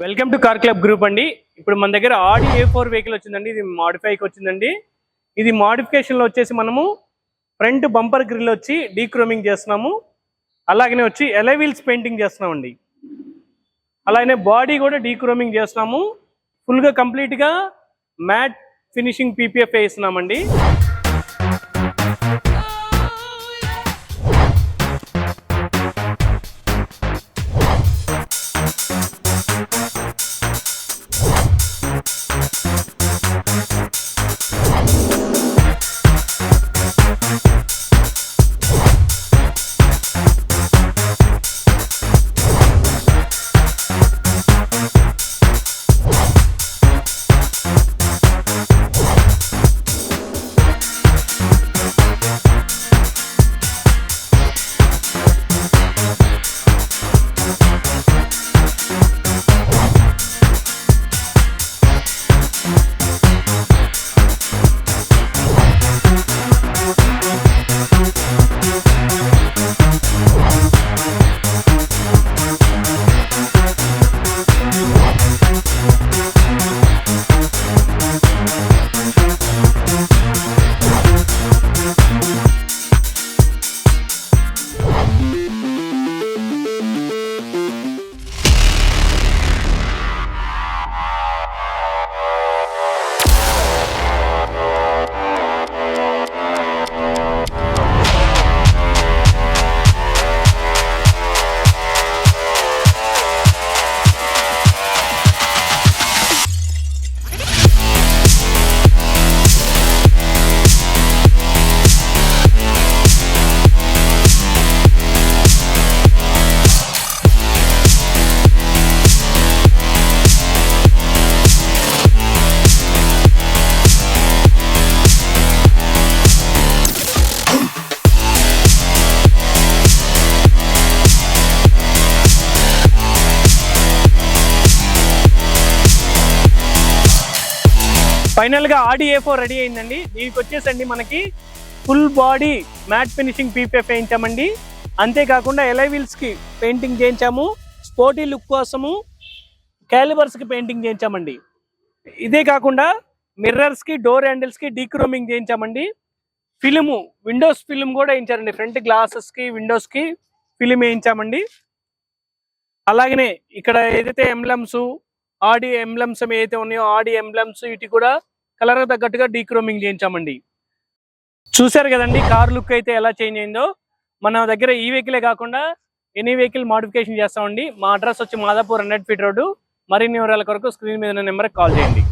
Welcome to car club group అండి. ఇప్పుడు మన దగ్గర ఆడి A4 వెహికల్ వచ్చిందండి. ఇది మాడిఫైకి వచ్చిందండి. ఇది మాడిఫికేషన్లో వచ్చేసి మనము ఫ్రంట్ బంపర్ గ్రిల్ వచ్చి డీక్రోమింగ్ చేస్తున్నాము. అలాగనే వచ్చి ఎలై వీల్స్ పెయింటింగ్ చేస్తున్నామండి. అలాగనే బాడీ కూడా డీక్రోమింగ్ చేస్తున్నాము. ఫుల్గా కంప్లీట్గా మ్యాట్ ఫినిషింగ్ PPF వేస్తున్నామండి. ఫైనల్గా ఆడి A4 రెడీ అయిందండి. దీనికి వచ్చేసండి మనకి full body matte finishing PPF వేయించామండి. అంతేకాకుండా ఎలై వీల్స్కి పెయింటింగ్ చేయించాము. స్పోర్టీ లుక్ కోసము క్యాలిబర్స్కి పెయింటింగ్ చేయించామండి. ఇదే కాకుండా మిర్రర్స్కి డోర్ హ్యాండిల్స్కి డీక్రోమింగ్ చేయించామండి. ఫిలిము విండోస్ ఫిలిం కూడా వేయించారండి. Front గ్లాసెస్కి విండోస్కి film వేయించామండి. అలాగనే ఇక్కడ ఏదైతే ఎంబ్లమ్స్ ఆడి ఎంబ్లమ్స్ ఏదైతే ఉన్నాయో ఆడి ఎంబ్లమ్స్ వీటి కూడా కలర్ తగ్గట్టుగా డీక్రోమింగ్ చేయించామండి. చూశారు కదండి కార్ లుక్ అయితే ఎలా చేంజ్ అయిందో. మన దగ్గర ఈ వెహికలే కాకుండా ఎనీ వెహికల్ మాడిఫికేషన్ చేస్తామండి. మా అడ్రస్ వచ్చి మాదాపూర్ 100 ఫీట్ రోడ్డు. మరిన్ని వివరాల కొరకు స్క్రీన్ మీద ఉన్న నెంబర్కి కాల్ చేయండి.